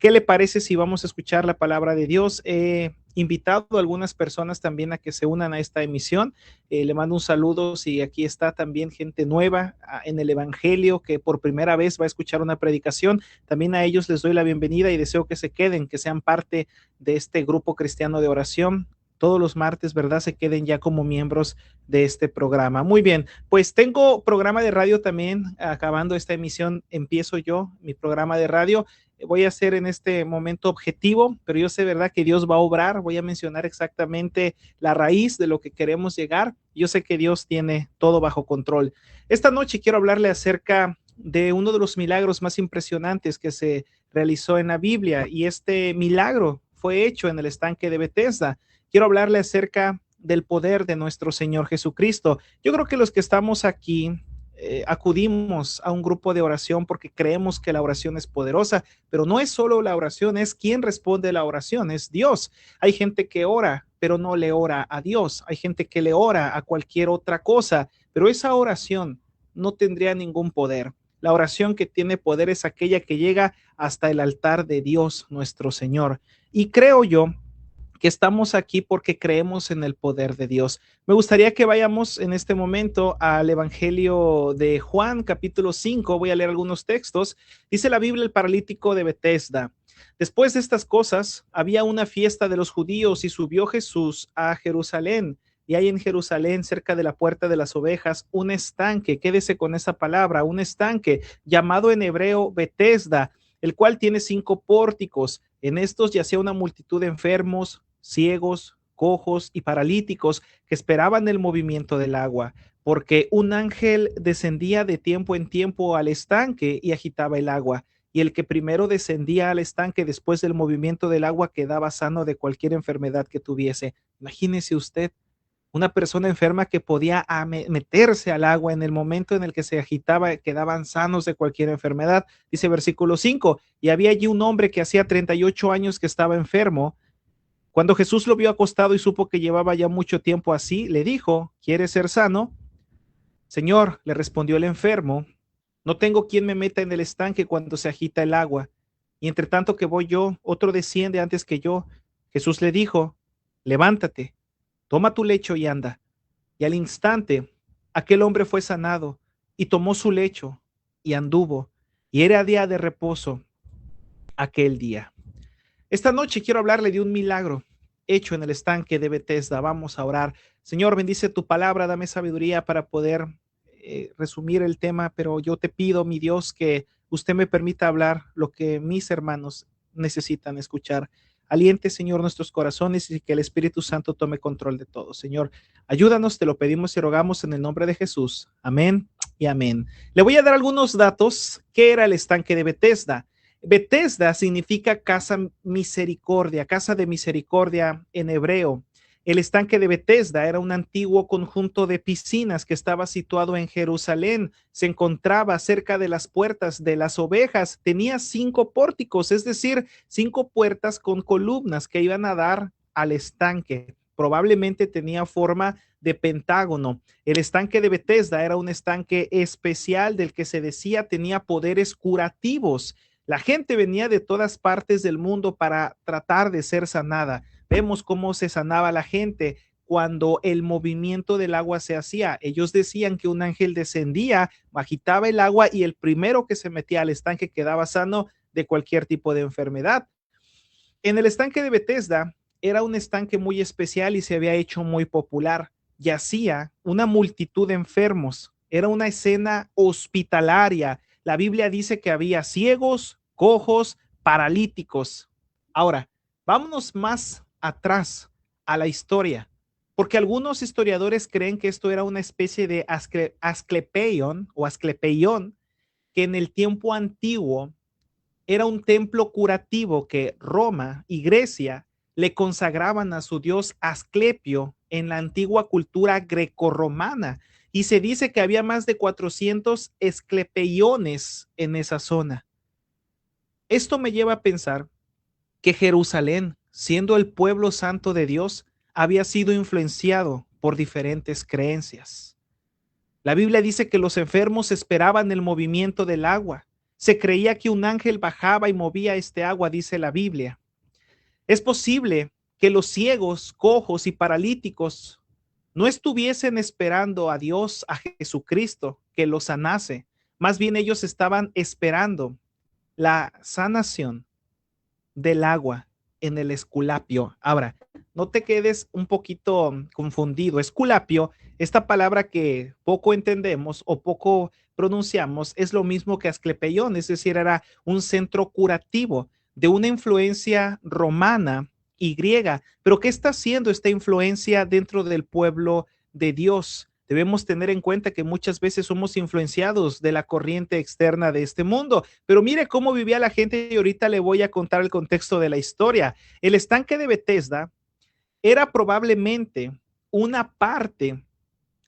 ¿Qué le parece si vamos a escuchar la palabra de Dios? He invitado a algunas personas también a que se unan a esta emisión. Le mando un saludo si aquí está también gente nueva en el Evangelio que por primera vez va a escuchar una predicación. También a ellos les doy la bienvenida y deseo que se queden, que sean parte de este grupo cristiano de oración. Todos los martes, ¿verdad? Se queden ya como miembros de este programa. Muy bien, pues tengo programa de radio también. Acabando esta emisión, empiezo yo mi programa de radio. Voy a ser en este momento objetivo, pero yo sé, ¿verdad?, que Dios va a obrar. Voy a mencionar exactamente la raíz de lo que queremos llegar. Yo sé que Dios tiene todo bajo control. Esta noche quiero hablarle acerca de uno de los milagros más impresionantes que se realizó en la Biblia, y este milagro fue hecho en el estanque de Bethesda. Quiero hablarle acerca del poder de nuestro Señor Jesucristo. Yo creo que los que estamos aquí acudimos a un grupo de oración porque creemos que la oración es poderosa, pero no es solo la oración, es quien responde la oración, es Dios. Hay gente que ora, pero no le ora a Dios. Hay gente que le ora a cualquier otra cosa, pero esa oración no tendría ningún poder. La oración que tiene poder es aquella que llega hasta el altar de Dios, nuestro Señor. Y creo yo que estamos aquí porque creemos en el poder de Dios. Me gustaría que vayamos en este momento al Evangelio de Juan, capítulo 5. Voy a leer algunos textos. Dice la Biblia: el paralítico de Bethesda. Después de estas cosas, había una fiesta de los judíos y subió Jesús a Jerusalén. Y hay en Jerusalén, cerca de la puerta de las ovejas, un estanque. Quédese con esa palabra, un estanque llamado en hebreo Bethesda, el cual tiene 5 pórticos. En estos yacía una multitud de enfermos, ciegos, cojos y paralíticos que esperaban el movimiento del agua, porque un ángel descendía de tiempo en tiempo al estanque y agitaba el agua. Y el que primero descendía al estanque después del movimiento del agua quedaba sano de cualquier enfermedad que tuviese. Imagínese usted, una persona enferma que podía meterse al agua en el momento en el que se agitaba, quedaban sanos de cualquier enfermedad. Dice versículo 5, y había allí un hombre que hacía 38 años que estaba enfermo. Cuando Jesús lo vio acostado y supo que llevaba ya mucho tiempo así, le dijo: ¿quieres ser sano? Señor, le respondió el enfermo, no tengo quien me meta en el estanque cuando se agita el agua, y entre tanto que voy yo, otro desciende antes que yo. Jesús le dijo: levántate, toma tu lecho y anda. Y al instante aquel hombre fue sanado y tomó su lecho y anduvo, y era día de reposo aquel día. Esta noche quiero hablarle de un milagro hecho en el estanque de Bethesda. Vamos a orar. Señor, bendice tu palabra, dame sabiduría para poder resumir el tema, pero yo te pido, mi Dios, que usted me permita hablar lo que mis hermanos necesitan escuchar. Aliente, Señor, nuestros corazones, y que el Espíritu Santo tome control de todo. Señor, ayúdanos, te lo pedimos y rogamos en el nombre de Jesús. Amén y amén. Le voy a dar algunos datos. ¿Qué era el estanque de Bethesda? Bethesda significa casa misericordia, casa de misericordia en hebreo. El estanque de Bethesda era un antiguo conjunto de piscinas que estaba situado en Jerusalén. Se encontraba cerca de las puertas de las ovejas. Tenía 5 pórticos, es decir, 5 puertas con columnas que iban a dar al estanque. Probablemente tenía forma de pentágono. El estanque de Bethesda era un estanque especial del que se decía tenía poderes curativos. La gente venía de todas partes del mundo para tratar de ser sanada. Vemos cómo se sanaba la gente cuando el movimiento del agua se hacía. Ellos decían que un ángel descendía, agitaba el agua y el primero que se metía al estanque quedaba sano de cualquier tipo de enfermedad. En el estanque de Bethesda era un estanque muy especial y se había hecho muy popular. Yacía una multitud de enfermos. Era una escena hospitalaria. La Biblia dice que había ciegos, cojos, paralíticos. Ahora, vámonos más atrás a la historia, porque algunos historiadores creen que esto era una especie de asclepeion o asclepeión, que en el tiempo antiguo era un templo curativo que Roma y Grecia le consagraban a su dios Asclepio en la antigua cultura grecorromana. Y se dice que había más de 400 esclepeiones en esa zona. Esto me lleva a pensar que Jerusalén, siendo el pueblo santo de Dios, había sido influenciado por diferentes creencias. La Biblia dice que los enfermos esperaban el movimiento del agua. Se creía que un ángel bajaba y movía este agua, dice la Biblia. Es posible que los ciegos, cojos y paralíticos no estuviesen esperando a Dios, a Jesucristo, que los sanase. Más bien ellos estaban esperando la sanación del agua en el esculapio. Ahora, no te quedes un poquito confundido. Esculapio, esta palabra que poco entendemos o poco pronunciamos, es lo mismo que Asclepeión, es decir, era un centro curativo de una influencia romana y griega. Pero ¿qué está haciendo esta influencia dentro del pueblo de Dios? Debemos tener en cuenta que muchas veces somos influenciados de la corriente externa de este mundo. Pero mire cómo vivía la gente y ahorita le voy a contar el contexto de la historia. El estanque de Bethesda era probablemente una parte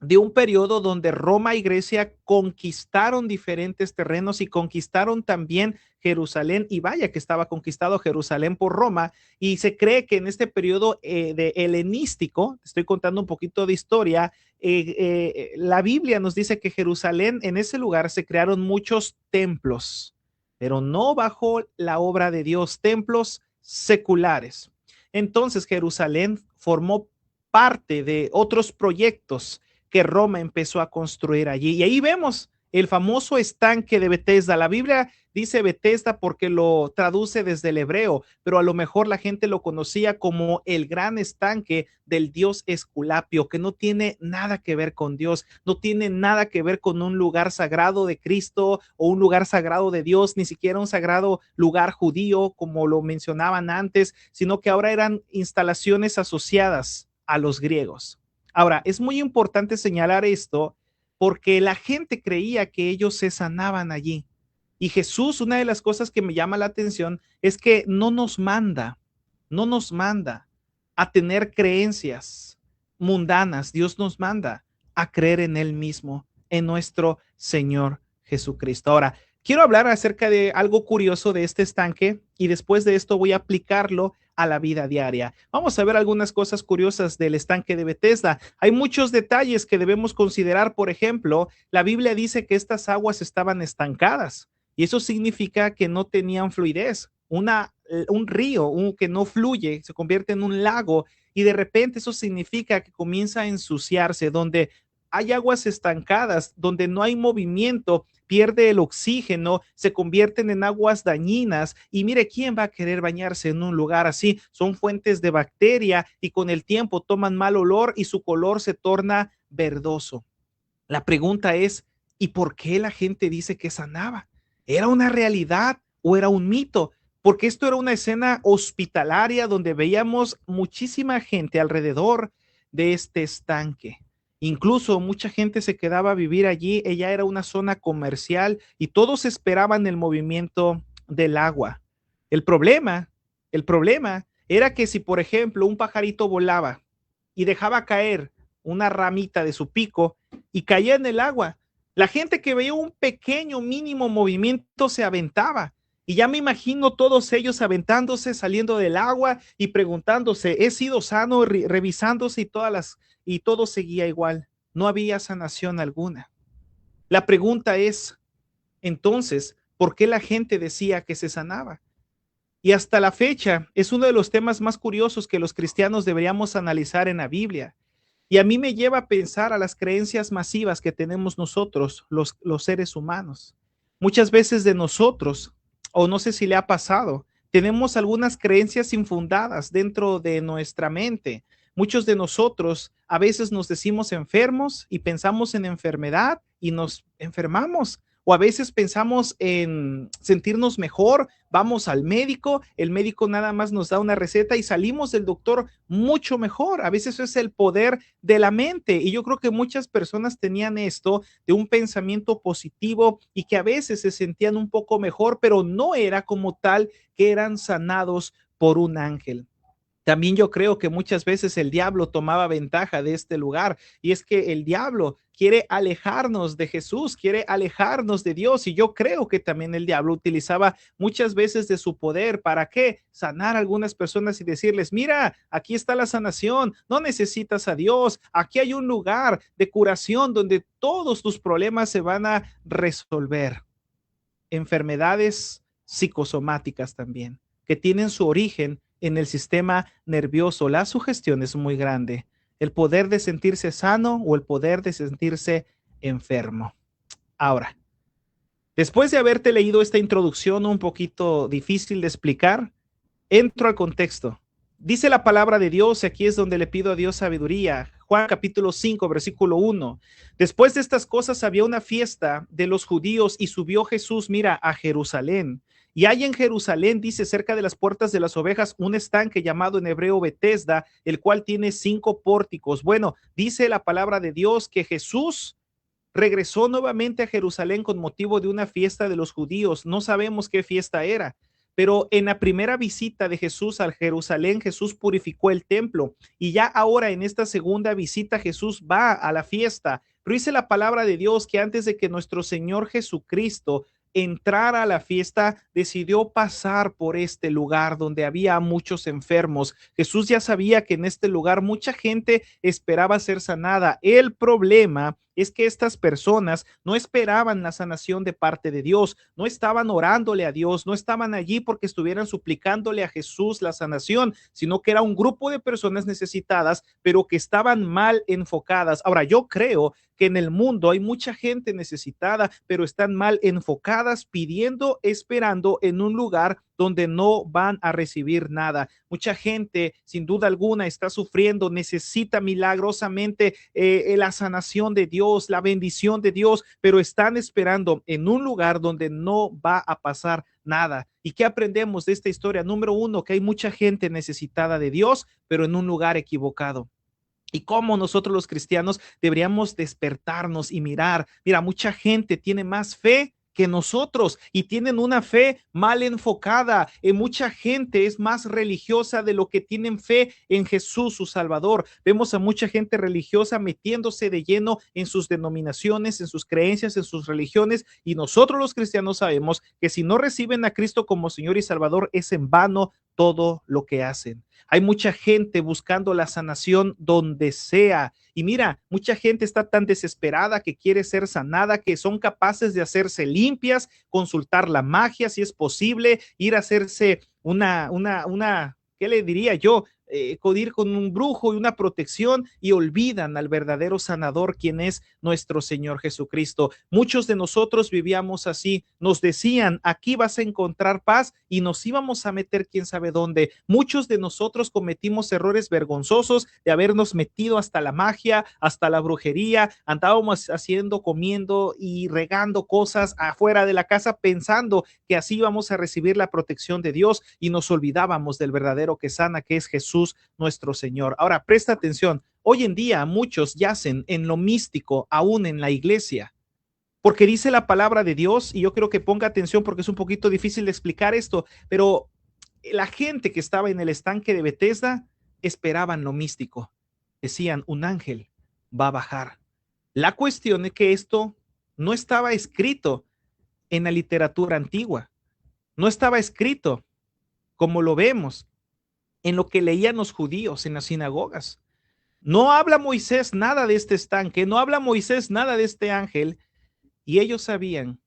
de un periodo donde Roma y Grecia conquistaron diferentes terrenos y conquistaron también Jerusalén, y vaya que estaba conquistado Jerusalén por Roma, y se cree que en este periodo de helenístico, estoy contando un poquito de historia, la Biblia nos dice que Jerusalén, en ese lugar se crearon muchos templos, pero no bajo la obra de Dios, templos seculares. Entonces Jerusalén formó parte de otros proyectos que Roma empezó a construir allí. Y ahí vemos el famoso estanque de Bethesda. La Biblia dice Bethesda porque lo traduce desde el hebreo, pero a lo mejor la gente lo conocía como el gran estanque del dios Esculapio, que no tiene nada que ver con Dios, no tiene nada que ver con un lugar sagrado de Cristo o un lugar sagrado de Dios, ni siquiera un sagrado lugar judío, como lo mencionaban antes, sino que ahora eran instalaciones asociadas a los griegos. Ahora, es muy importante señalar esto porque la gente creía que ellos se sanaban allí. Y Jesús, una de las cosas que me llama la atención es que no nos manda a tener creencias mundanas. Dios nos manda a creer en Él mismo, en nuestro Señor Jesucristo. Ahora, quiero hablar acerca de algo curioso de este estanque y después de esto voy a aplicarlo a la vida diaria. Vamos a ver algunas cosas curiosas del estanque de Bethesda. Hay muchos detalles que debemos considerar. Por ejemplo, la Biblia dice que estas aguas estaban estancadas y eso significa que no tenían fluidez. Un río que no fluye se convierte en un lago y de repente eso significa que comienza a ensuciarse, donde hay aguas estancadas, donde no hay movimiento, pierde el oxígeno, se convierten en aguas dañinas. Y mire, ¿quién va a querer bañarse en un lugar así? Son fuentes de bacteria y con el tiempo toman mal olor y su color se torna verdoso. La pregunta es, ¿y por qué la gente dice que sanaba? ¿Era una realidad o era un mito? Porque esto era una escena hospitalaria donde veíamos muchísima gente alrededor de este estanque. Incluso mucha gente se quedaba a vivir allí. Ella era una zona comercial y todos esperaban el movimiento del agua. El problema, el problema era que si, por ejemplo, un pajarito volaba y dejaba caer una ramita de su pico y caía en el agua, la gente que veía un pequeño mínimo movimiento se aventaba. Y ya me imagino todos ellos aventándose, saliendo del agua y preguntándose, ¿he sido sano? Revisándose y todo seguía igual. No había sanación alguna. La pregunta es, entonces, ¿por qué la gente decía que se sanaba? Y hasta la fecha es uno de los temas más curiosos que los cristianos deberíamos analizar en la Biblia. Y a mí me lleva a pensar a las creencias masivas que tenemos nosotros, los seres humanos. Muchas veces de nosotros, o no sé si le ha pasado, tenemos algunas creencias infundadas dentro de nuestra mente. Muchos de nosotros a veces nos decimos enfermos y pensamos en enfermedad y nos enfermamos. O a veces pensamos en sentirnos mejor, vamos al médico, el médico nada más nos da una receta y salimos del doctor mucho mejor. A veces eso es el poder de la mente y yo creo que muchas personas tenían esto de un pensamiento positivo y que a veces se sentían un poco mejor, pero no era como tal que eran sanados por un ángel. También yo creo que muchas veces el diablo tomaba ventaja de este lugar y es que el diablo quiere alejarnos de Jesús, quiere alejarnos de Dios y yo creo que también el diablo utilizaba muchas veces de su poder para qué sanar a algunas personas y decirles, mira, aquí está la sanación, no necesitas a Dios, aquí hay un lugar de curación donde todos tus problemas se van a resolver. enfermedades psicosomáticas también, que tienen su origen en el sistema nervioso. La sugestión es muy grande. El poder de sentirse sano o el poder de sentirse enfermo. Ahora, después de haberte leído esta introducción un poquito difícil de explicar, entro al contexto. Dice la palabra de Dios, y aquí es donde le pido a Dios sabiduría. Juan capítulo 5, versículo 1. Después de estas cosas había una fiesta de los judíos y subió Jesús, mira, a Jerusalén. Y hay en Jerusalén, dice, cerca de las puertas de las ovejas, un estanque llamado en hebreo Betesda, el cual tiene 5 pórticos. Bueno, dice la palabra de Dios que Jesús regresó nuevamente a Jerusalén con motivo de una fiesta de los judíos. No sabemos qué fiesta era, pero en la primera visita de Jesús a Jerusalén, Jesús purificó el templo, y ya ahora en esta segunda visita Jesús va a la fiesta. Pero dice la palabra de Dios que antes de que nuestro Señor Jesucristo entrara a la fiesta, decidió pasar por este lugar donde había muchos enfermos. Jesús ya sabía que en este lugar mucha gente esperaba ser sanada. El problema es que estas personas no esperaban la sanación de parte de Dios, no estaban orándole a Dios, no estaban allí porque estuvieran suplicándole a Jesús la sanación, sino que era un grupo de personas necesitadas, pero que estaban mal enfocadas. Ahora, yo creo que en el mundo hay mucha gente necesitada, pero están mal enfocadas, pidiendo, esperando en un lugar donde no van a recibir nada. Mucha gente, sin duda alguna, está sufriendo, necesita milagrosamente la sanación de Dios, la bendición de Dios, pero están esperando en un lugar donde no va a pasar nada. ¿Y qué aprendemos de esta historia? Número uno, que hay mucha gente necesitada de Dios, pero en un lugar equivocado. Y cómo nosotros los cristianos deberíamos despertarnos y mirar. Mira, mucha gente tiene más fe que nosotros y tienen una fe mal enfocada. Mucha gente es más religiosa de lo que tienen fe en Jesús, su Salvador. Vemos a mucha gente religiosa metiéndose de lleno en sus denominaciones, en sus creencias, en sus religiones, y nosotros los cristianos sabemos que si no reciben a Cristo como Señor y Salvador, es en vano todo lo que hacen. Hay mucha gente buscando la sanación donde sea. Y mira, mucha gente está tan desesperada que quiere ser sanada que son capaces de hacerse limpias, consultar la magia si es posible, ir a hacerse ¿qué le diría yo? Acudir con un brujo y una protección, y olvidan al verdadero sanador, quien es nuestro Señor Jesucristo. Muchos de nosotros vivíamos así. Nos decían, aquí vas a encontrar paz, y nos íbamos a meter quién sabe dónde. Muchos de nosotros cometimos errores vergonzosos de habernos metido hasta la magia, hasta la brujería. Andábamos haciendo, comiendo y regando cosas afuera de la casa pensando que así íbamos a recibir la protección de Dios, y nos olvidábamos del verdadero que sana, que es Jesús nuestro Señor. Ahora, presta atención. Hoy en día muchos yacen en lo místico, aún en la iglesia, porque dice la palabra de Dios, y yo creo que ponga atención porque es un poquito difícil de explicar esto, pero la gente que estaba en el estanque de Betesda esperaban lo místico. Decían, un ángel va a bajar. La cuestión es que esto no estaba escrito en la literatura antigua, no estaba escrito como lo vemos en lo que leían los judíos en las sinagogas. No habla Moisés nada de este estanque, no habla Moisés nada de este ángel, y ellos sabían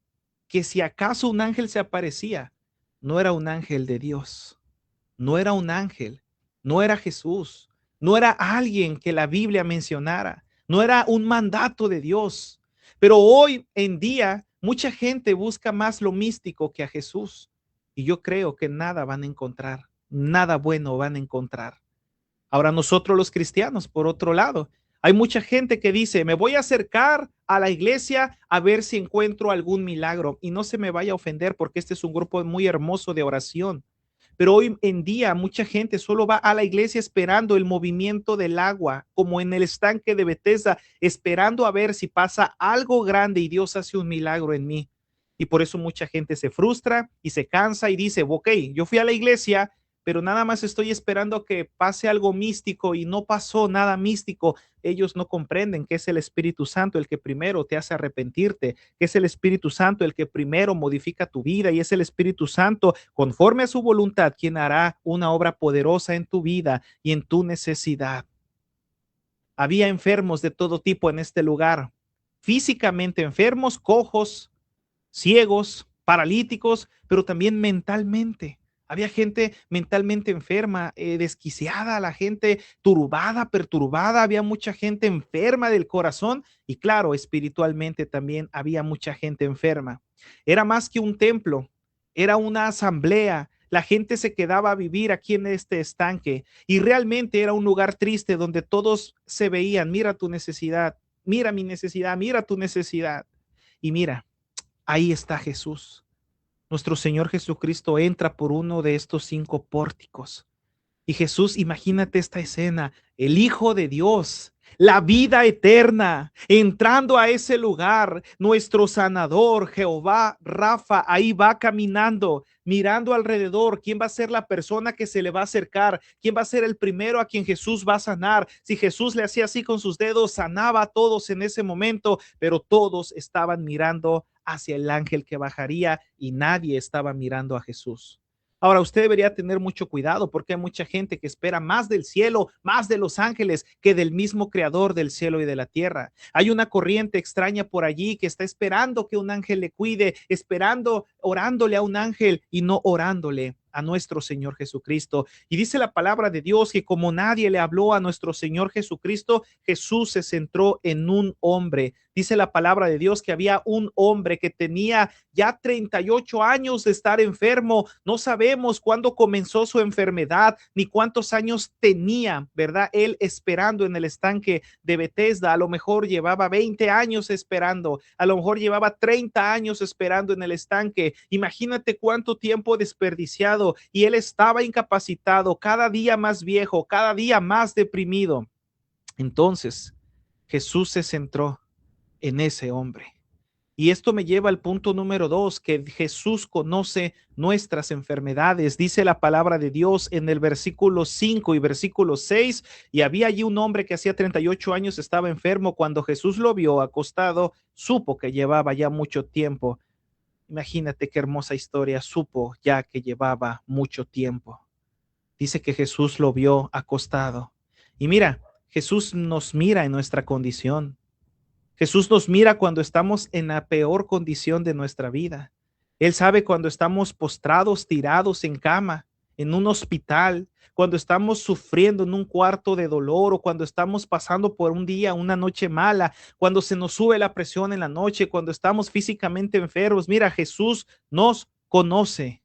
que si acaso un ángel se aparecía, no era un ángel de Dios, no era un ángel, no era Jesús, no era alguien que la Biblia mencionara, no era un mandato de Dios. Pero hoy en día mucha gente busca más lo místico que a Jesús, y yo creo que nada van a encontrar, nada bueno van a encontrar. Ahora nosotros los cristianos, por otro lado, hay mucha gente que dice, me voy a acercar a la iglesia a ver si encuentro algún milagro, y no se me vaya a ofender porque este es un grupo muy hermoso de oración. Pero hoy en día mucha gente solo va a la iglesia esperando el movimiento del agua, como en el estanque de Betesda, esperando a ver si pasa algo grande y Dios hace un milagro en mí. Y por eso mucha gente se frustra y se cansa y dice, ok, yo fui a la iglesia, pero nada más estoy esperando que pase algo místico y no pasó nada místico. Ellos no comprenden que es el Espíritu Santo el que primero te hace arrepentirte, que es el Espíritu Santo el que primero modifica tu vida, y es el Espíritu Santo, conforme a su voluntad, quien hará una obra poderosa en tu vida y en tu necesidad. Había enfermos de todo tipo en este lugar, físicamente enfermos, cojos, ciegos, paralíticos, pero también mentalmente. Había gente mentalmente enferma, desquiciada, la gente turbada, perturbada, había mucha gente enferma del corazón y claro, espiritualmente también había mucha gente enferma. Era más que un templo, era una asamblea. La gente se quedaba a vivir aquí en este estanque y realmente era un lugar triste donde todos se veían, mira tu necesidad, mira mi necesidad, mira tu necesidad. Y mira, ahí está Jesús. Nuestro Señor Jesucristo entra por uno de estos 5 pórticos. Y Jesús, imagínate esta escena, el Hijo de Dios, la vida eterna, entrando a ese lugar, nuestro sanador, Jehová Rafa, ahí va caminando, mirando alrededor, quién va a ser la persona que se le va a acercar, quién va a ser el primero a quien Jesús va a sanar. Si Jesús le hacía así con sus dedos, sanaba a todos en ese momento, pero todos estaban mirando hacia el ángel que bajaría y nadie estaba mirando a Jesús. Ahora, usted debería tener mucho cuidado porque hay mucha gente que espera más del cielo, más de los ángeles que del mismo creador del cielo y de la tierra. Hay una corriente extraña por allí que está esperando que un ángel le cuide, esperando, orándole a un ángel y no orándole a nuestro Señor Jesucristo. Y dice la palabra de Dios que como nadie le habló a nuestro Señor Jesucristo, Jesús se centró en un hombre. Dice la palabra de Dios que había un hombre que tenía ya 38 años de estar enfermo. No sabemos cuándo comenzó su enfermedad ni cuántos años tenía, ¿verdad? Él esperando en el estanque de Bethesda. A lo mejor llevaba 20 años esperando, a lo mejor llevaba 30 años esperando en el estanque. Imagínate cuánto tiempo desperdiciado y él estaba incapacitado, cada día más viejo, cada día más deprimido. Entonces, Jesús se centró en ese hombre. Y esto me lleva al punto número 2, que Jesús conoce nuestras enfermedades. Dice la palabra de Dios en el versículo 5 y versículo 6, y había allí un hombre que hacía 38 años estaba enfermo. Cuando Jesús lo vio acostado, supo que llevaba ya mucho tiempo. Imagínate qué hermosa historia, supo ya que llevaba mucho tiempo. Dice que Jesús lo vio acostado. Y mira, Jesús nos mira en nuestra condición. Jesús nos mira cuando estamos en la peor condición de nuestra vida. Él sabe cuando estamos postrados, tirados en cama, en un hospital, cuando estamos sufriendo en un cuarto de dolor o cuando estamos pasando por un día, una noche mala, cuando se nos sube la presión en la noche, cuando estamos físicamente enfermos. Mira, Jesús nos conoce.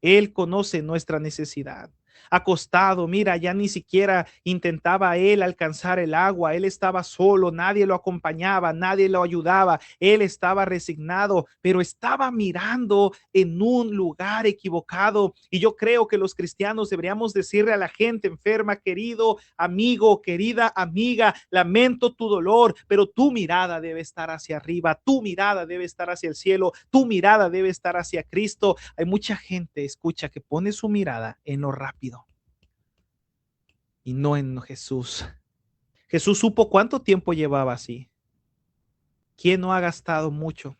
Él conoce nuestra necesidad. Acostado, mira, ya ni siquiera intentaba él alcanzar el agua, él estaba solo, nadie lo acompañaba, nadie lo ayudaba, él estaba resignado, pero estaba mirando en un lugar equivocado. Y yo creo que los cristianos deberíamos decirle a la gente enferma, querido amigo, querida amiga, lamento tu dolor, pero tu mirada debe estar hacia arriba, tu mirada debe estar hacia el cielo, tu mirada debe estar hacia Cristo. Hay mucha gente, escucha, que pone su mirada en lo rápido y no en Jesús. Jesús supo cuánto tiempo llevaba así. ¿Quién no ha gastado mucho?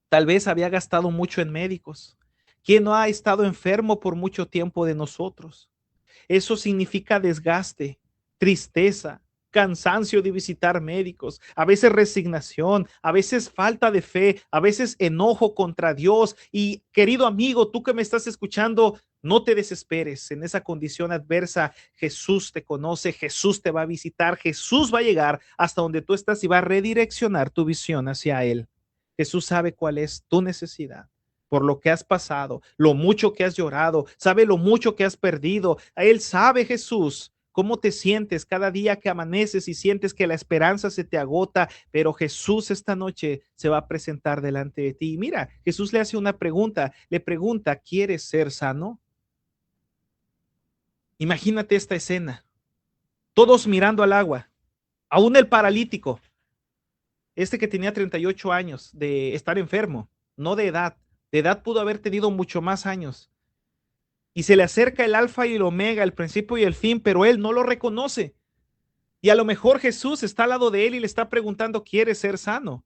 Tal vez había gastado mucho en médicos. ¿Quién no ha estado enfermo por mucho tiempo de nosotros? Eso significa desgaste, tristeza, cansancio de visitar médicos, a veces resignación, a veces falta de fe, a veces enojo contra Dios. Y querido amigo, tú que me estás escuchando, no te desesperes en esa condición adversa. Jesús te conoce, Jesús te va a visitar, Jesús va a llegar hasta donde tú estás y va a redireccionar tu visión hacia Él. Jesús sabe cuál es tu necesidad, por lo que has pasado, lo mucho que has llorado, sabe lo mucho que has perdido. Él sabe, Jesús, cómo te sientes cada día que amaneces y sientes que la esperanza se te agota, pero Jesús esta noche se va a presentar delante de ti. Y mira, Jesús le hace una pregunta, le pregunta, ¿quieres ser sano? Imagínate esta escena, todos mirando al agua, aún el paralítico, este que tenía 38 años de estar enfermo, no de edad pudo haber tenido mucho más años. Y se le acerca el alfa y el omega, el principio y el fin, pero él no lo reconoce. Y a lo mejor Jesús está al lado de él y le está preguntando, ¿quieres ser sano?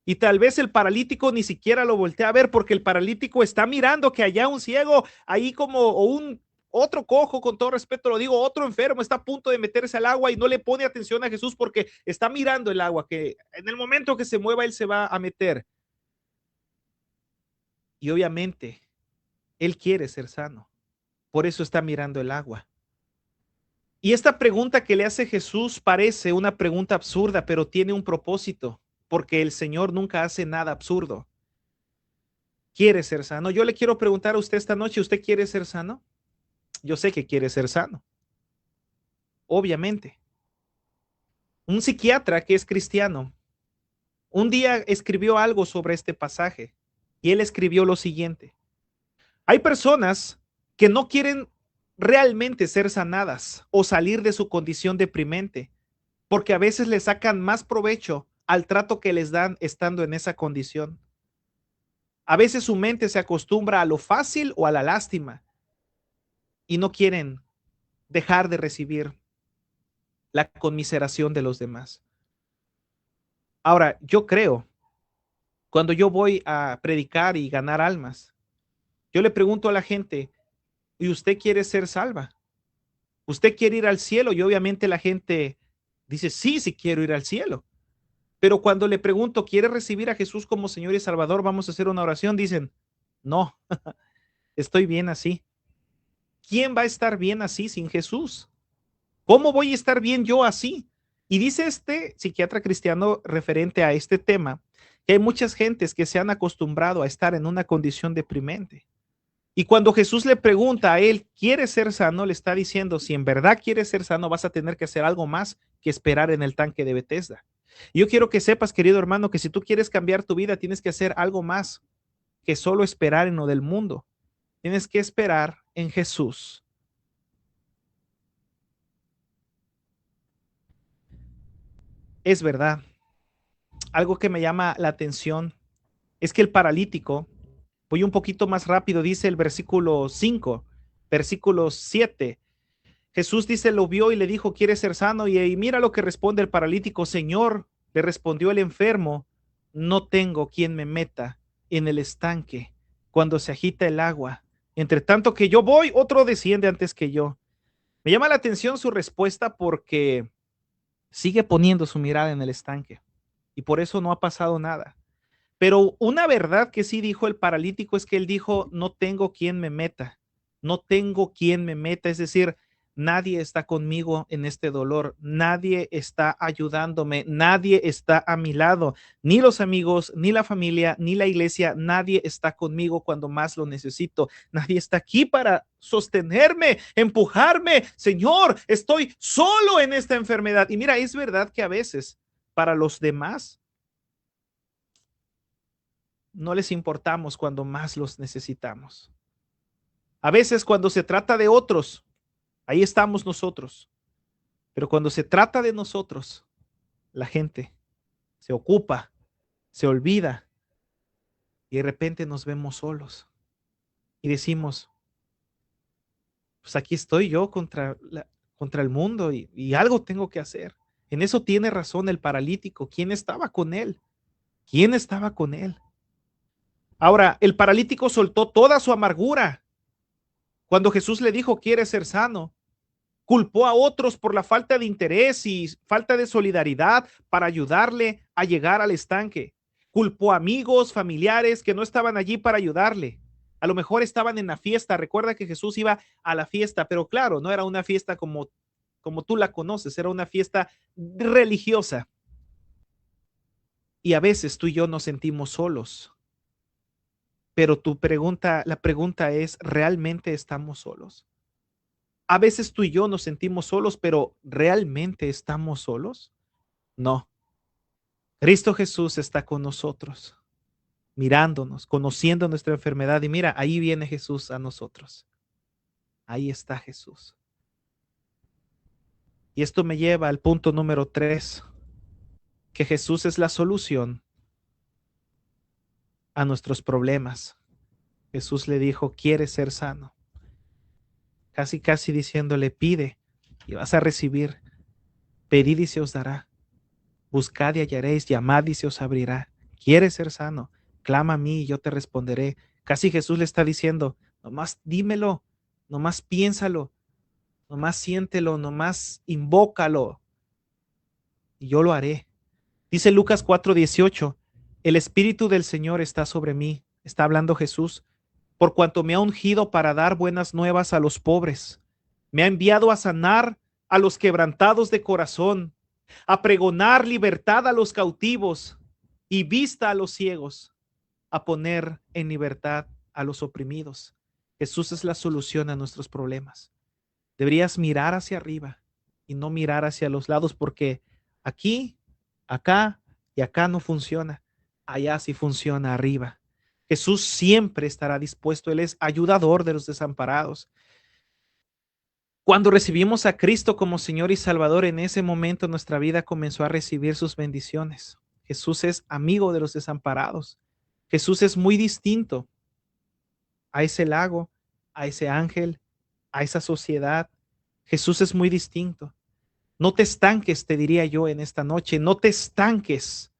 Y tal vez el paralítico ni siquiera lo voltea a ver porque el paralítico está mirando que allá un ciego, ahí como o un otro cojo, con todo respeto lo digo, otro enfermo está a punto de meterse al agua y no le pone atención a Jesús porque está mirando el agua, que en el momento que se mueva él se va a meter. Y obviamente, él quiere ser sano. Por eso está mirando el agua. Y esta pregunta que le hace Jesús parece una pregunta absurda, pero tiene un propósito, porque el Señor nunca hace nada absurdo. Quiere ser sano. Yo le quiero preguntar a usted esta noche, ¿usted quiere ser sano? Yo sé que quiere ser sano, obviamente. Un psiquiatra que es cristiano, un día escribió algo sobre este pasaje y él escribió lo siguiente. Hay personas que no quieren realmente ser sanadas o salir de su condición deprimente, porque a veces le sacan más provecho al trato que les dan estando en esa condición. A veces su mente se acostumbra a lo fácil o a la lástima y no quieren dejar de recibir la conmiseración de los demás. Ahora, yo creo, cuando yo voy a predicar y ganar almas, yo le pregunto a la gente, ¿y usted quiere ser salva? ¿Usted quiere ir al cielo? Y obviamente la gente dice, sí, sí quiero ir al cielo. Pero cuando le pregunto, ¿quiere recibir a Jesús como Señor y Salvador? Vamos a hacer una oración. Dicen, no, estoy bien así. ¿Quién va a estar bien así sin Jesús? ¿Cómo voy a estar bien yo así? Y dice este psiquiatra cristiano referente a este tema, que hay muchas gentes que se han acostumbrado a estar en una condición deprimente. Y cuando Jesús le pregunta a él, ¿quiere ser sano? Le está diciendo, si en verdad quieres ser sano, vas a tener que hacer algo más que esperar en el tanque de Bethesda. Y yo quiero que sepas, querido hermano, que si tú quieres cambiar tu vida, tienes que hacer algo más que solo esperar en lo del mundo. Tienes que esperar en Jesús. Es verdad. Algo que me llama la atención es que el paralítico, voy un poquito más rápido, dice el versículo 5, versículo 7. Jesús dice, lo vio y le dijo, ¿quieres ser sano? Y mira lo que responde el paralítico, Señor, le respondió el enfermo, no tengo quien me meta en el estanque cuando se agita el agua. Entre tanto que yo voy, otro desciende antes que yo. Me llama la atención su respuesta porque sigue poniendo su mirada en el estanque y por eso no ha pasado nada. Pero una verdad que sí dijo el paralítico es que él dijo, no tengo quien me meta, no tengo quien me meta, es decir, nadie está conmigo en este dolor, nadie está ayudándome, nadie está a mi lado, ni los amigos, ni la familia, ni la iglesia, nadie está conmigo cuando más lo necesito, nadie está aquí para sostenerme, empujarme, Señor, estoy solo en esta enfermedad. Y mira, es verdad que a veces para los demás no les importamos cuando más los necesitamos. A veces cuando se trata de otros, ahí estamos nosotros. Pero cuando se trata de nosotros, la gente se ocupa, se olvida y de repente nos vemos solos y decimos, pues aquí estoy yo contra el mundo y algo tengo que hacer. En eso tiene razón el paralítico. ¿Quién estaba con él? ¿Quién estaba con él? Ahora, el paralítico soltó toda su amargura. Cuando Jesús le dijo, ¿quieres ser sano? Culpó a otros por la falta de interés y falta de solidaridad para ayudarle a llegar al estanque. Culpó a amigos, familiares que no estaban allí para ayudarle. A lo mejor estaban en la fiesta. Recuerda que Jesús iba a la fiesta, pero claro, no era una fiesta como tú la conoces, era una fiesta religiosa. Y a veces tú y yo nos sentimos solos. Pero la pregunta es, ¿realmente estamos solos? A veces tú y yo nos sentimos solos, pero ¿realmente estamos solos? No. Cristo Jesús está con nosotros, mirándonos, conociendo nuestra enfermedad. Y mira, ahí viene Jesús a nosotros. Ahí está Jesús. Y esto me lleva al punto número 3, que Jesús es la solución a nuestros problemas. Jesús le dijo, ¿quieres ser sano? Casi, casi diciéndole, pide y vas a recibir. Pedid y se os dará. Buscad y hallaréis, llamad y se os abrirá. ¿Quieres ser sano? Clama a mí y yo te responderé. Casi Jesús le está diciendo, nomás dímelo, nomás piénsalo, nomás siéntelo, nomás invócalo y yo lo haré. Dice Lucas 4:18, el Espíritu del Señor está sobre mí, está hablando Jesús, por cuanto me ha ungido para dar buenas nuevas a los pobres. Me ha enviado a sanar a los quebrantados de corazón, a pregonar libertad a los cautivos y vista a los ciegos, a poner en libertad a los oprimidos. Jesús es la solución a nuestros problemas. Deberías mirar hacia arriba y no mirar hacia los lados, porque aquí, acá y acá no funciona. Allá sí funciona arriba. Jesús siempre estará dispuesto. Él es ayudador de los desamparados. Cuando recibimos a Cristo como Señor y Salvador, en ese momento nuestra vida comenzó a recibir sus bendiciones. Jesús es amigo de los desamparados. Jesús es muy distinto a ese lago, a ese ángel, a esa sociedad. Jesús es muy distinto. No te estanques, te diría yo en esta noche, no te estanques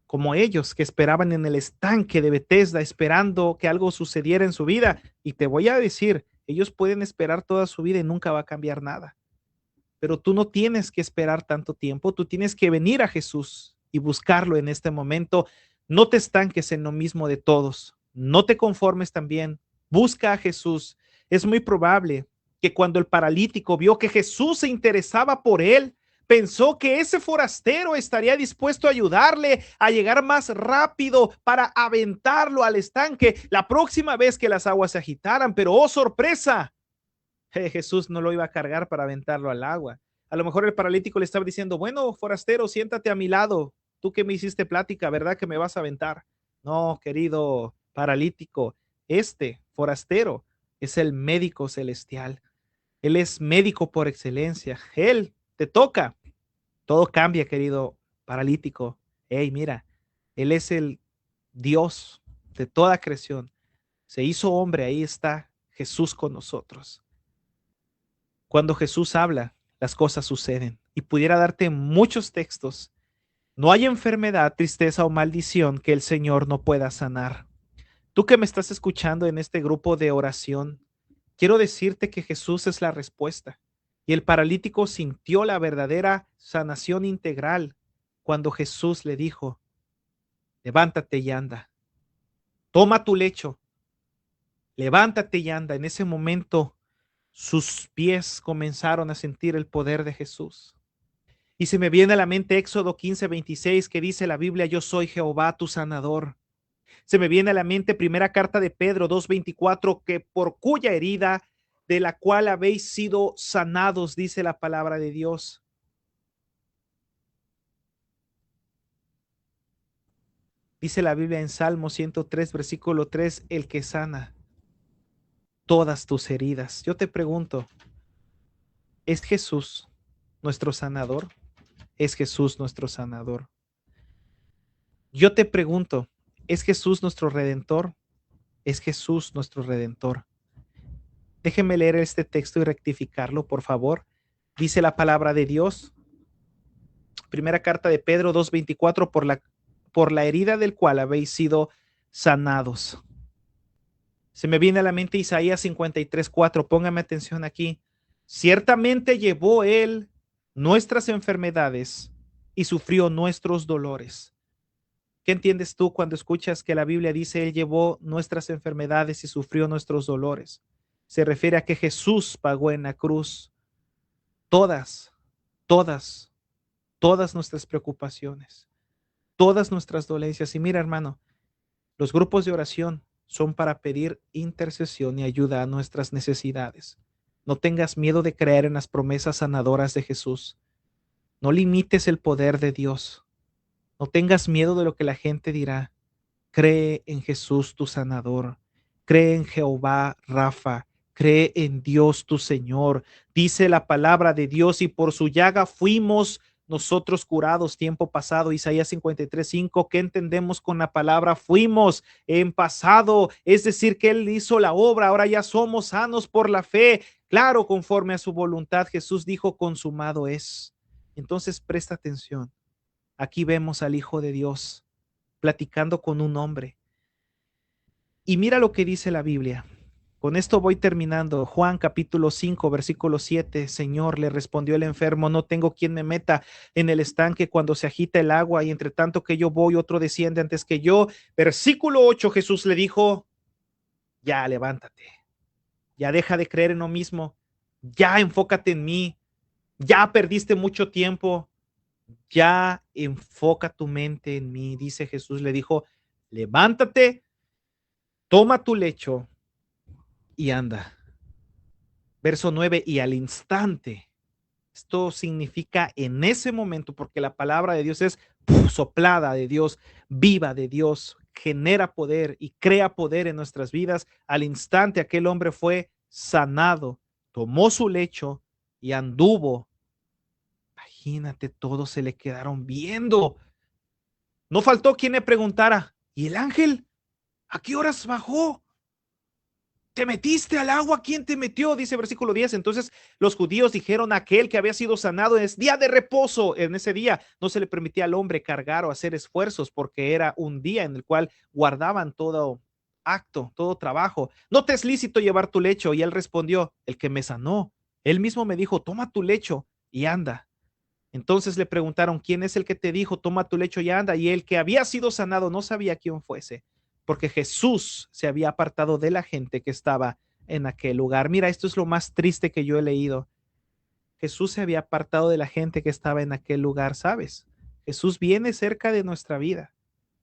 como ellos que esperaban en el estanque de Betesda, esperando que algo sucediera en su vida. Y te voy a decir, ellos pueden esperar toda su vida y nunca va a cambiar nada. Pero tú no tienes que esperar tanto tiempo, tú tienes que venir a Jesús y buscarlo en este momento. No te estanques en lo mismo de todos, no te conformes también, busca a Jesús. Es muy probable que cuando el paralítico vio que Jesús se interesaba por él, pensó que ese forastero estaría dispuesto a ayudarle a llegar más rápido para aventarlo al estanque la próxima vez que las aguas se agitaran. Pero oh sorpresa, Jesús no lo iba a cargar para aventarlo al agua. A lo mejor el paralítico le estaba diciendo, bueno, forastero, siéntate a mi lado. Tú que me hiciste plática, ¿verdad que me vas a aventar? No, querido paralítico, este forastero es el médico celestial. Él es médico por excelencia. Él te toca. Todo cambia, querido paralítico. Hey, mira, Él es el Dios de toda creación. Se hizo hombre, ahí está Jesús con nosotros. Cuando Jesús habla, las cosas suceden. Y pudiera darte muchos textos. No hay enfermedad, tristeza o maldición que el Señor no pueda sanar. Tú que me estás escuchando en este grupo de oración, quiero decirte que Jesús es la respuesta. Y el paralítico sintió la verdadera sanación integral cuando Jesús le dijo, levántate y anda. Toma tu lecho, levántate y anda. En ese momento sus pies comenzaron a sentir el poder de Jesús. Y se me viene a la mente Éxodo 15:26, que dice la Biblia, yo soy Jehová tu sanador. Se me viene a la mente primera carta de Pedro 2:24, que por cuya herida de la cual habéis sido sanados, dice la palabra de Dios. Dice la Biblia en Salmo 103, versículo 3, el que sana todas tus heridas. Yo te pregunto, ¿es Jesús nuestro sanador? ¿Es Jesús nuestro sanador? Yo te pregunto, ¿es Jesús nuestro redentor? ¿Es Jesús nuestro redentor? Déjeme leer este texto y rectificarlo, por favor. Dice la palabra de Dios, primera carta de Pedro 2:24, por la herida del cual habéis sido sanados. Se me viene a la mente Isaías 53:4. Póngame atención aquí. Ciertamente llevó él nuestras enfermedades y sufrió nuestros dolores. ¿Qué entiendes tú cuando escuchas que la Biblia dice él llevó nuestras enfermedades y sufrió nuestros dolores? Se refiere a que Jesús pagó en la cruz todas, todas, todas nuestras preocupaciones, todas nuestras dolencias. Y mira, hermano, los grupos de oración son para pedir intercesión y ayuda a nuestras necesidades. No tengas miedo de creer en las promesas sanadoras de Jesús. No limites el poder de Dios. No tengas miedo de lo que la gente dirá. Cree en Jesús tu sanador. Cree en Jehová Rafa. Cree en Dios tu Señor. Dice la palabra de Dios, y por su llaga fuimos nosotros curados tiempo pasado. Isaías 53:5. ¿Qué entendemos con la palabra fuimos en pasado? Es decir, que Él hizo la obra, ahora ya somos sanos por la fe. Claro, conforme a su voluntad, Jesús dijo, consumado es. Entonces presta atención. Aquí vemos al Hijo de Dios platicando con un hombre. Y mira lo que dice la Biblia. Con esto voy terminando. Juan capítulo 5, versículo 7. Señor, le respondió el enfermo, no tengo quien me meta en el estanque cuando se agita el agua y entre tanto que yo voy, otro desciende antes que yo. Versículo 8, Jesús le dijo, ya levántate, ya deja de creer en lo mismo, ya enfócate en mí, ya perdiste mucho tiempo, ya enfoca tu mente en mí. Dice Jesús, le dijo, levántate, toma tu lecho y anda. Verso 9, y al instante, esto significa en ese momento, porque la palabra de Dios es soplada de Dios, viva de Dios, genera poder y crea poder en nuestras vidas. Al instante aquel hombre fue sanado, tomó su lecho y anduvo. Imagínate, todos se le quedaron viendo. No faltó quien le preguntara, ¿y el ángel a qué horas bajó? ¿Te metiste al agua? ¿Quién te metió? Dice versículo 10. Entonces los judíos dijeron a aquel que había sido sanado, es día de reposo. En ese día no se le permitía al hombre cargar o hacer esfuerzos porque era un día en el cual guardaban todo acto, todo trabajo. No te es lícito llevar tu lecho. Y él respondió, el que me sanó, él mismo me dijo, toma tu lecho y anda. Entonces le preguntaron, ¿quién es el que te dijo, toma tu lecho y anda? Y el que había sido sanado no sabía quién fuese, porque Jesús se había apartado de la gente que estaba en aquel lugar. Mira, esto es lo más triste que yo he leído. Jesús se había apartado de la gente que estaba en aquel lugar, ¿sabes? Jesús viene cerca de nuestra vida,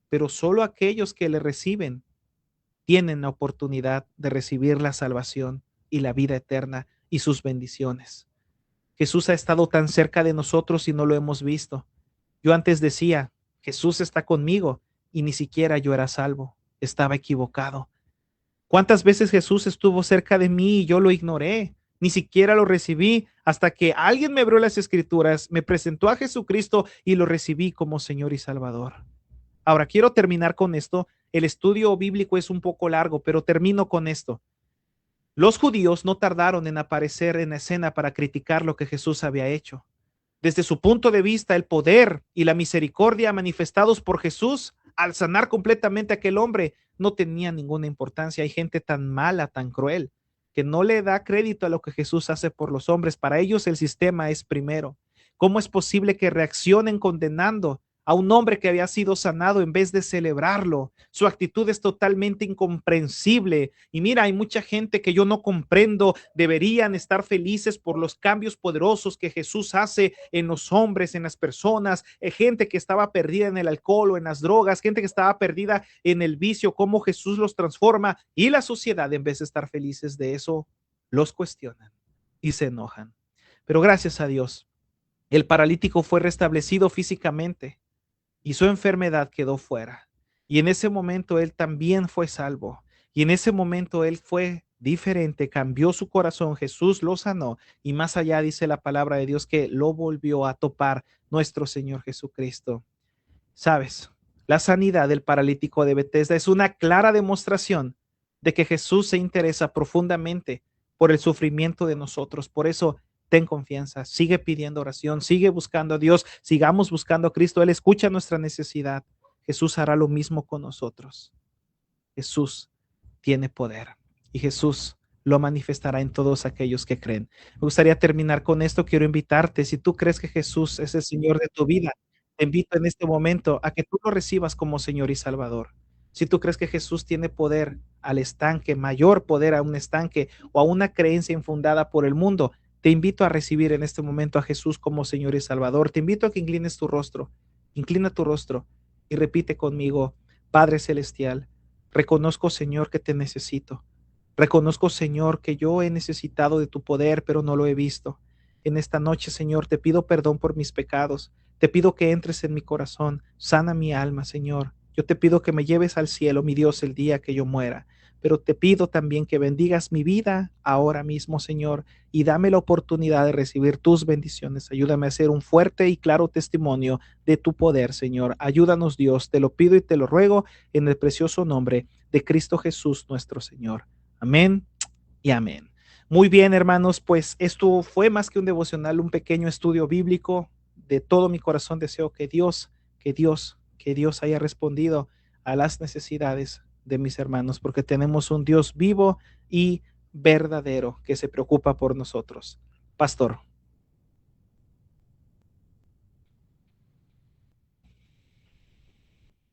pero solo aquellos que le reciben tienen la oportunidad de recibir la salvación y la vida eterna y sus bendiciones. Jesús ha estado tan cerca de nosotros y no lo hemos visto. Yo antes decía, Jesús está conmigo y ni siquiera yo era salvo. Estaba equivocado. ¿Cuántas veces Jesús estuvo cerca de mí y yo lo ignoré? Ni siquiera lo recibí hasta que alguien me abrió las escrituras, me presentó a Jesucristo y lo recibí como Señor y Salvador. Ahora quiero terminar con esto. El estudio bíblico es un poco largo, pero termino con esto. Los judíos no tardaron en aparecer en escena para criticar lo que Jesús había hecho. Desde su punto de vista, el poder y la misericordia manifestados por Jesús al sanar completamente a aquel hombre no tenían ninguna importancia. Hay gente tan mala, tan cruel, que no le da crédito a lo que Jesús hace por los hombres. Para ellos el sistema es primero. ¿Cómo es posible que reaccionen condenando a un hombre que había sido sanado en vez de celebrarlo? Su actitud es totalmente incomprensible. Y mira, hay mucha gente que yo no comprendo. Deberían estar felices por los cambios poderosos que Jesús hace en los hombres, en las personas. Gente que estaba perdida en el alcohol o en las drogas, gente que estaba perdida en el vicio, cómo Jesús los transforma. Y la sociedad, en vez de estar felices de eso, los cuestionan y se enojan. Pero gracias a Dios, el paralítico fue restablecido físicamente y su enfermedad quedó fuera. Y en ese momento él también fue salvo. Y en ese momento él fue diferente, cambió su corazón, Jesús lo sanó. Y más allá dice la palabra de Dios que lo volvió a topar nuestro Señor Jesucristo. ¿Sabes? La sanidad del paralítico de Betesda es una clara demostración de que Jesús se interesa profundamente por el sufrimiento de nosotros. Por eso, ten confianza, sigue pidiendo oración, sigue buscando a Dios, sigamos buscando a Cristo. Él escucha nuestra necesidad. Jesús hará lo mismo con nosotros. Jesús tiene poder y Jesús lo manifestará en todos aquellos que creen. Me gustaría terminar con esto. Quiero invitarte, si tú crees que Jesús es el Señor de tu vida, te invito en este momento a que tú lo recibas como Señor y Salvador. Si tú crees que Jesús tiene poder al estanque, mayor poder a un estanque o a una creencia infundada por el mundo, te invito a recibir en este momento a Jesús como Señor y Salvador. Te invito a que inclina tu rostro y repite conmigo: Padre Celestial, reconozco, Señor, que te necesito. Reconozco, Señor, que yo he necesitado de tu poder, pero no lo he visto. En esta noche, Señor, te pido perdón por mis pecados. Te pido que entres en mi corazón. Sana mi alma, Señor. Yo te pido que me lleves al cielo, mi Dios, el día que yo muera. Pero te pido también que bendigas mi vida ahora mismo, Señor, y dame la oportunidad de recibir tus bendiciones. Ayúdame a ser un fuerte y claro testimonio de tu poder, Señor. Ayúdanos, Dios. Te lo pido y te lo ruego en el precioso nombre de Cristo Jesús, nuestro Señor. Amén y amén. Muy bien, hermanos, pues esto fue más que un devocional, un pequeño estudio bíblico. De todo mi corazón deseo que Dios haya respondido a las necesidades de mis hermanos, porque tenemos un Dios vivo y verdadero que se preocupa por nosotros. Pastor.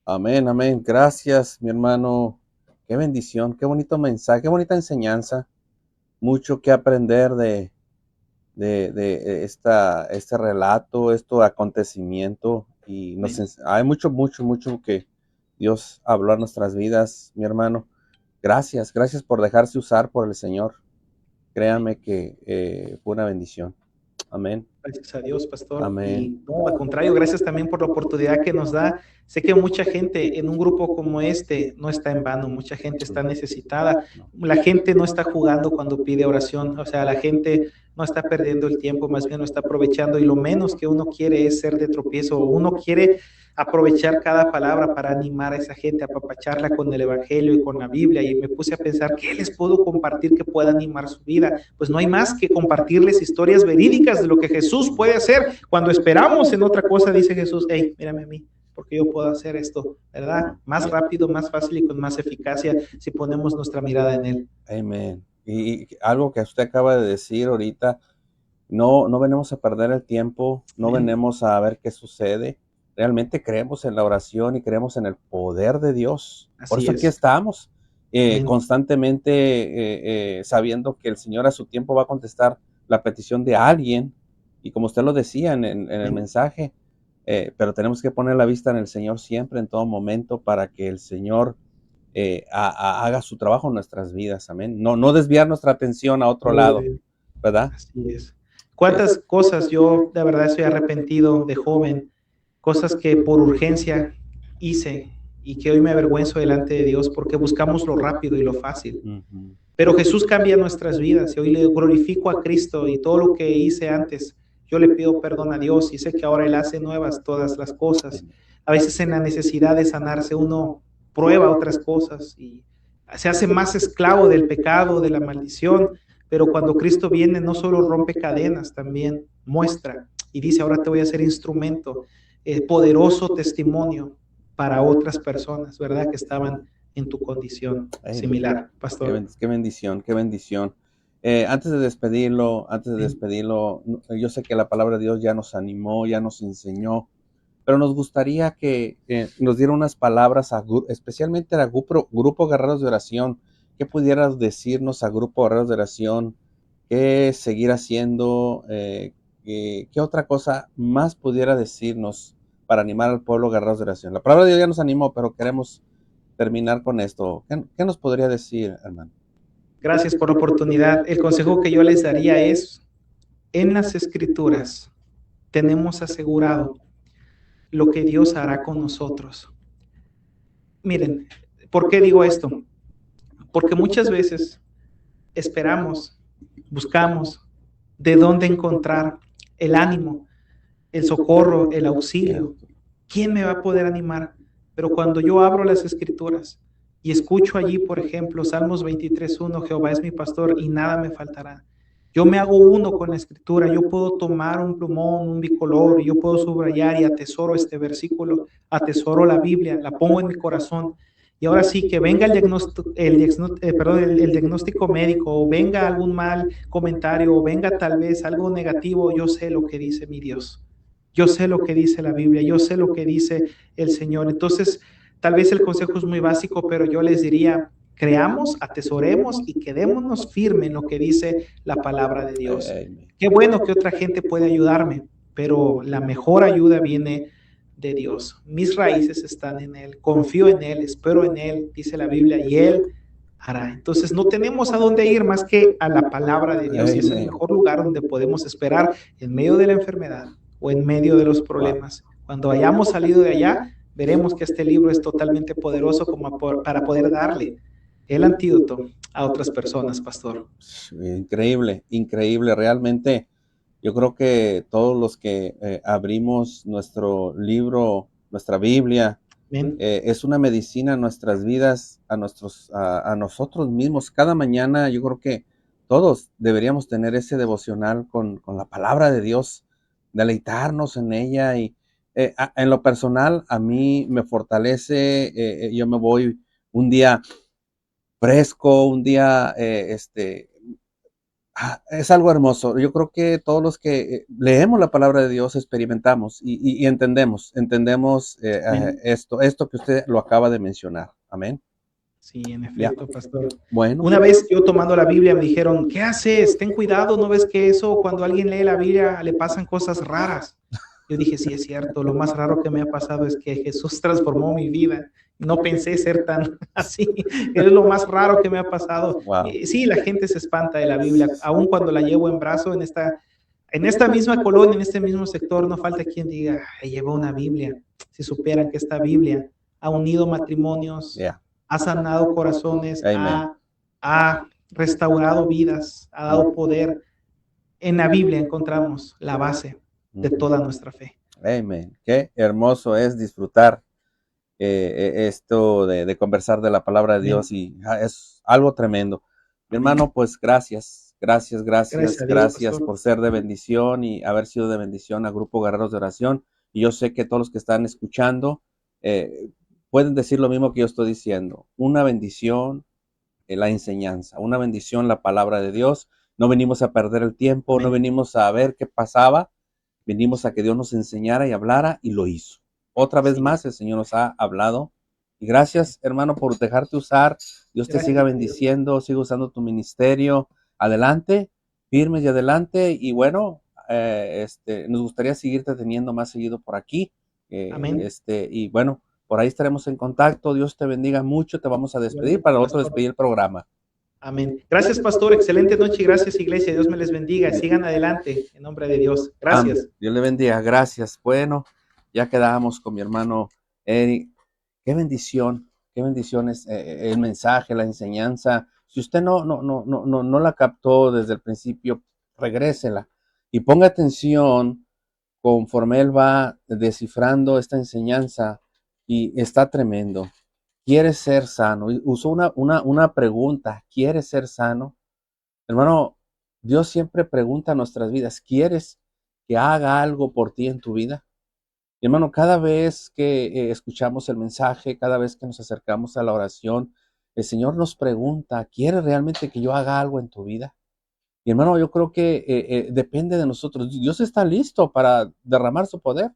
Amén, amén. Gracias, mi hermano. Qué bendición, qué bonito mensaje, qué bonita enseñanza. Mucho que aprender de este relato, este acontecimiento. Y hay mucho que Dios habló a nuestras vidas, mi hermano. Gracias, gracias por dejarse usar por el Señor. Créame que fue una bendición. Amén. Gracias a Dios, pastor. Amén. Y no, al contrario, gracias también por la oportunidad que nos da. Sé que mucha gente en un grupo como este no está en vano, mucha gente está necesitada. La gente no está jugando cuando pide oración, o sea, la gente no está perdiendo el tiempo, más bien lo está aprovechando y lo menos que uno quiere es ser de tropiezo, uno quiere aprovechar cada palabra para animar a esa gente, apapacharla con el Evangelio y con la Biblia. Y me puse a pensar, ¿qué les puedo compartir que pueda animar su vida? Pues no hay más que compartirles historias verídicas de lo que Jesús puede hacer. Cuando esperamos en otra cosa, dice Jesús, hey, mírame a mí, porque yo puedo hacer esto, ¿verdad? Más rápido, más fácil y con más eficacia si ponemos nuestra mirada en Él. Amén. Y algo que usted acaba de decir ahorita, no venimos a perder el tiempo, no Amén. venimos a ver qué sucede. Realmente creemos en la oración y creemos en el poder de Dios. Por Así eso aquí es. estamos, Amén. constantemente sabiendo que el Señor a su tiempo va a contestar la petición de alguien. Y como usted lo decía en el mensaje, pero tenemos que poner la vista en el Señor siempre, en todo momento, para que el Señor haga su trabajo en nuestras vidas. Amén. No desviar nuestra atención a otro lado, ¿verdad? Así es. ¿Cuántas cosas yo de verdad estoy arrepentido de joven? Cosas que por urgencia hice y que hoy me avergüenzo delante de Dios porque buscamos lo rápido y lo fácil. Ujú. Pero Jesús cambia nuestras vidas y hoy le glorifico a Cristo y todo lo que hice antes, yo le pido perdón a Dios y sé que ahora Él hace nuevas todas las cosas. A veces en la necesidad de sanarse uno prueba otras cosas y se hace más esclavo del pecado, de la maldición, pero cuando Cristo viene no solo rompe cadenas, también muestra y dice, ahora te voy a hacer instrumento, poderoso testimonio para otras personas, ¿verdad? Que estaban en tu condición similar, pastor. Qué bendición, qué bendición. Antes de despedirlo, yo sé que la palabra de Dios ya nos animó, ya nos enseñó, pero nos gustaría que nos diera unas palabras, especialmente a Grupo Guerreros de Oración. ¿Qué pudieras decirnos a Grupo Guerreros de Oración? ¿Qué seguir haciendo? ¿Qué otra cosa más pudiera decirnos para animar al pueblo Guerreros de Oración? La palabra de Dios ya nos animó, pero queremos terminar con esto. ¿Qué nos podría decir, hermano? Gracias por la oportunidad. El consejo que yo les daría es, en las escrituras tenemos asegurado lo que Dios hará con nosotros. Miren, ¿por qué digo esto? Porque muchas veces esperamos, buscamos de dónde encontrar el ánimo, el socorro, el auxilio. ¿Quién me va a poder animar? Pero cuando yo abro las escrituras y escucho allí, por ejemplo, Salmos 23:1, Jehová es mi pastor y nada me faltará. Yo me hago uno con la escritura, yo puedo tomar un plumón, un bicolor, yo puedo subrayar y atesoro este versículo, atesoro la Biblia, la pongo en mi corazón. Y ahora sí, que venga el diagnóstico médico, o venga algún mal comentario, o venga tal vez algo negativo, yo sé lo que dice mi Dios. Yo sé lo que dice la Biblia, yo sé lo que dice el Señor. Entonces, tal vez el consejo es muy básico, pero yo les diría, creamos, atesoremos y quedémonos firmes en lo que dice la palabra de Dios. Qué bueno que otra gente puede ayudarme, pero la mejor ayuda viene de Dios. Mis raíces están en Él, confío en Él, espero en Él, dice la Biblia, y Él hará. Entonces, no tenemos a dónde ir más que a la palabra de Dios, y es el mejor lugar donde podemos esperar en medio de la enfermedad o en medio de los problemas. Cuando hayamos salido de allá, veremos que este libro es totalmente poderoso como para poder darle el antídoto a otras personas, pastor. Increíble, increíble. Realmente, yo creo que todos los que abrimos nuestro libro, nuestra Biblia, es una medicina a nuestras vidas, a nosotros mismos. Cada mañana yo creo que todos deberíamos tener ese devocional con la palabra de Dios, deleitarnos en ella. Y en lo personal, a mí me fortalece. Yo me voy un día fresco, un día, es algo hermoso. Yo creo que todos los que leemos la palabra de Dios experimentamos y entendemos Amén. esto que usted lo acaba de mencionar. Amén. Sí, en Ya. efecto, pastor. Bueno. Una vez yo tomando la Biblia me dijeron, ¿qué haces? Ten cuidado, ¿no ves que eso cuando alguien lee la Biblia le pasan cosas raras? Yo dije, sí, es cierto, lo más raro que me ha pasado es que Jesús transformó mi vida. No pensé ser tan así, es lo más raro que me ha pasado. Wow. Y sí, la gente se espanta de la Biblia, aun cuando la llevo en brazo en esta misma colonia, en este mismo sector, no falta quien diga, "Ay, lleva una Biblia". Si supieran que esta Biblia ha unido matrimonios, Yeah. ha sanado corazones, Amen. ha restaurado vidas, ha dado poder. En la Biblia encontramos la base de toda nuestra fe. Amen. Qué hermoso es disfrutar esto de conversar de la palabra de Amén. Dios y es algo tremendo. Mi Amén. hermano, pues gracias, gracias, Gracias gracias, a Dios, gracias pastor. por ser de bendición y haber sido de bendición a Grupo Guerreros de Oración. Y yo sé que todos los que están escuchando eh, pueden decir lo mismo que yo estoy diciendo. Una bendición la enseñanza, una bendición la palabra de Dios. No venimos a perder el tiempo, no Amén. venimos a ver qué pasaba, venimos a que Dios nos enseñara y hablara y lo hizo. Otra vez Sí. más el Señor nos ha hablado. Y gracias, hermano, por dejarte usar. Dios te siga Gracias a Dios. bendiciendo, siga usando tu ministerio. Adelante, firmes y adelante. Y bueno, nos gustaría seguirte teniendo más seguido por aquí. Amén. Y bueno, por ahí estaremos en contacto. Dios te bendiga mucho. Te vamos a despedir Igualmente, para otro pastor. despedir el programa. Amén. Gracias, pastor. Excelente noche y gracias, iglesia. Dios me les bendiga. Sigan adelante en nombre de Dios. Gracias. Dios le bendiga. Gracias. Bueno, ya quedamos con mi hermano Eric. Qué bendición es el mensaje, la enseñanza. Si usted no la captó desde el principio, regrésela y ponga atención conforme él va descifrando esta enseñanza y está tremendo. ¿Quieres ser sano? Y usó una pregunta, ¿quieres ser sano? Hermano, Dios siempre pregunta a nuestras vidas, ¿quieres que haga algo por ti en tu vida? Y hermano, cada vez que escuchamos el mensaje, cada vez que nos acercamos a la oración, el Señor nos pregunta, ¿quieres realmente que yo haga algo en tu vida? Y hermano, yo creo que depende de nosotros. Dios está listo para derramar su poder.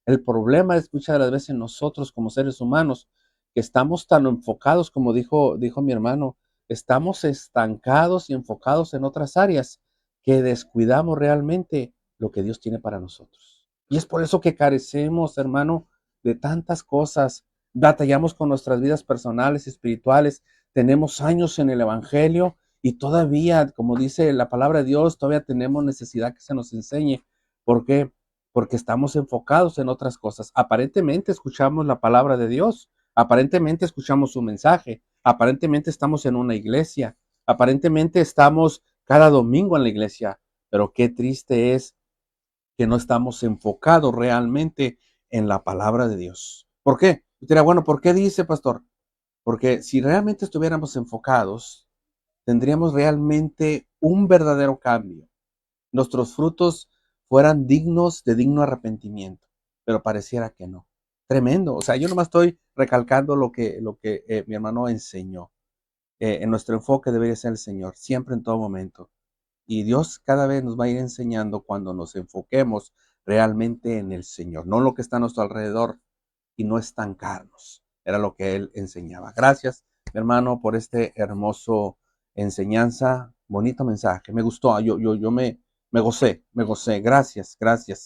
El problema es muchas de las veces nosotros como seres humanos, que estamos tan enfocados, como dijo mi hermano, estamos estancados y enfocados en otras áreas que descuidamos realmente lo que Dios tiene para nosotros. Y es por eso que carecemos, hermano, de tantas cosas. Batallamos con nuestras vidas personales, espirituales. Tenemos años en el Evangelio y todavía, como dice la palabra de Dios, todavía tenemos necesidad que se nos enseñe. ¿Por qué? Porque estamos enfocados en otras cosas. Aparentemente escuchamos la palabra de Dios, aparentemente escuchamos su mensaje, aparentemente estamos en una iglesia, aparentemente estamos cada domingo en la iglesia, pero qué triste es que no estamos enfocados realmente en la palabra de Dios. ¿Por qué? Usted dirá, bueno, ¿por qué dice, pastor? Porque si realmente estuviéramos enfocados, tendríamos realmente un verdadero cambio. Nuestros frutos fueran dignos de digno arrepentimiento, pero pareciera que no. Tremendo. O sea, yo nomás estoy recalcando lo que mi hermano enseñó. En nuestro enfoque debería ser el Señor, siempre en todo momento. Y Dios cada vez nos va a ir enseñando cuando nos enfoquemos realmente en el Señor, no en lo que está a nuestro alrededor y no estancarnos. Era lo que Él enseñaba. Gracias, mi hermano, por este hermoso enseñanza, bonito mensaje. Me gustó, yo me gocé. Gracias, gracias.